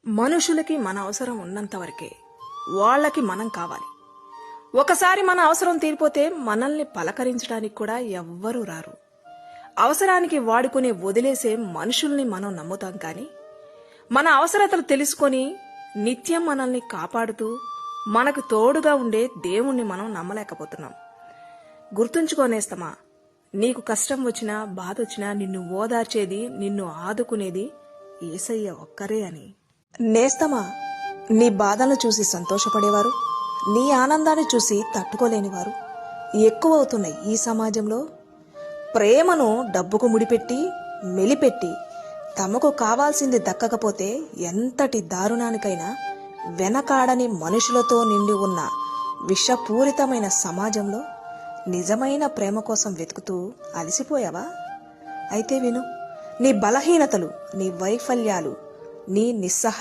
మనుషులకి మన అవసరం ఉన్నంత వరకే వాళ్ళకి మనం కావాలి. ఒకసారి మన అవసరం తీరిపోతే మనల్ని పలకరించడానికి కూడా ఎవ్వరూ రారు. అవసరానికి వాడుకునే వదిలేసే మనుషుల్ని మనం నమ్ముతాం, కానీ మన అవసరతలు తెలుసుకొని నిత్యం మనల్ని కాపాడుతూ మనకు తోడుగా ఉండే దేవుణ్ణి మనం నమ్మలేకపోతున్నాం. గుర్తుంచుకోనేస్తమా, నీకు కష్టం వచ్చినా బాధ వచ్చినా నిన్ను ఓదార్చేది, నిన్ను ఆదుకునేది యేసయ్య ఒక్కరే అని. నేస్తమా, నీ బాధలను చూసి సంతోషపడేవారు, నీ ఆనందాన్ని చూసి తట్టుకోలేనివారు ఎక్కువవుతున్నాయి ఈ సమాజంలో. ప్రేమను డబ్బుకు ముడిపెట్టి మెలిపెట్టి తమకు కావాల్సింది దక్కకపోతే ఎంతటి దారుణానికైనా వెనకాడని మనుషులతో నిండి ఉన్న విషపూరితమైన సమాజంలో నిజమైన ప్రేమ కోసం వెతుకుతూ అలసిపోయావా? అయితే విను, నీ బలహీనతలు, నీ వైఫల్యాలు, నీ నిస్సహాయ